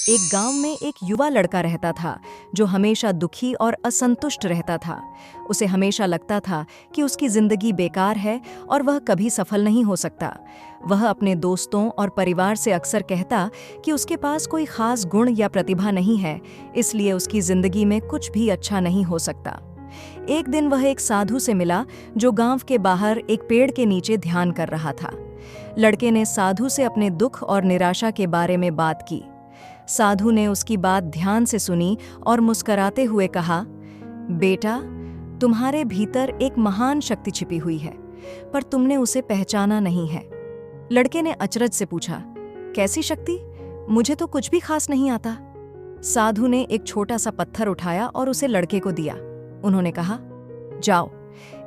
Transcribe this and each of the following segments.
एक गांव में एक युवा लड़का रहता था जो हमेशा दुखी और असंतुष्ट रहता था। उसे हमेशा लगता था कि उसकी जिंदगी बेकार है और वह कभी सफल नहीं हो सकता। वह अपने दोस्तों और परिवार से अक्सर कहता कि उसके पास कोई खास गुण या प्रतिभा नहीं है, इसलिए उसकी जिंदगी में कुछ भी अच्छा नहीं हो सकता। एक दिन वह एक साधु से मिला जो गांव के बाहर एक पेड़ के नीचे ध्यान कर रहा था। लड़के ने साधु से अपने दुख और निराशा के बारे में बात की। साधु ने उसकी बात ध्यान से सुनी और मुस्कुराते हुए कहा, बेटा, तुम्हारे भीतर एक महान शक्ति छिपी हुई है, पर तुमने उसे पहचाना नहीं है। लड़के ने अचरज से पूछा, कैसी शक्ति? मुझे तो कुछ भी खास नहीं आता। साधु ने एक छोटा सा पत्थर उठाया और उसे लड़के को दिया। उन्होंने कहा, जाओ,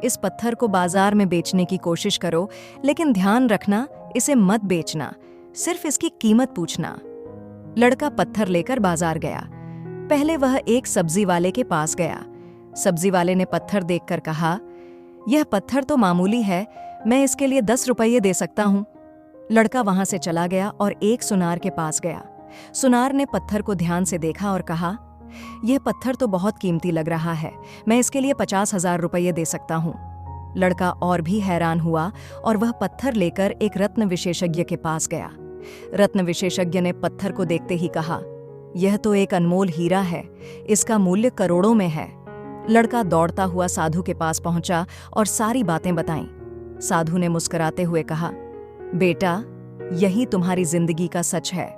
इस पत्थर को बाजार में बेचने की कोशिश करो, लेकिन ध्यान रखना, इसे मत बेचना, सिर्फ इसकी कीमत पूछना। लड़का पत्थर लेकर बाजार गया। पहले वह एक सब्जी वाले के पास गया। सब्जी वाले ने पत्थर देखकर कहा, यह पत्थर तो मामूली है, मैं इसके लिए 10 रुपये दे सकता हूँ। लड़का वहां से चला गया और एक सुनार के पास गया। सुनार ने पत्थर को ध्यान से देखा और कहा, यह पत्थर तो बहुत कीमती लग रहा है, मैं इसके लिए 50,000 रुपये दे सकता हूँ। लड़का और भी हैरान हुआ और वह पत्थर लेकर एक रत्न विशेषज्ञ के पास गया। रत्न विशेषज्ञ ने पत्थर को देखते ही कहा, यह तो एक अनमोल हीरा है, इसका मूल्य करोड़ों में है। लड़का दौड़ता हुआ साधु के पास पहुंचा और सारी बातें बताईं। साधु ने मुस्कुराते हुए कहा, बेटा, यही तुम्हारी जिंदगी का सच है।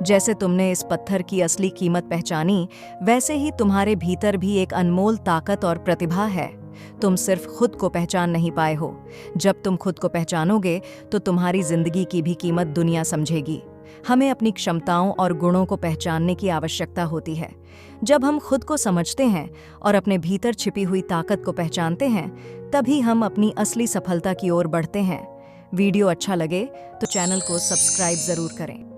जैसे तुमने इस पत्थर की असली कीमत पहचानी, वैसे ही तुम्हारे भीतर भी एक अनमोल ताकत और प्रतिभा है। तुम सिर्फ खुद को पहचान नहीं पाए हो। जब तुम खुद को पहचानोगे तो तुम्हारी जिंदगी की भी कीमत दुनिया समझेगी। हमें अपनी क्षमताओं और गुणों को पहचानने की आवश्यकता होती है। जब हम खुद को समझते हैं और अपने भीतर छिपी हुई ताकत को पहचानते हैं, तभी हम अपनी असली सफलता की ओर बढ़ते हैं। वीडियो अच्छा लगे तो चैनल को सब्सक्राइब जरूर करें।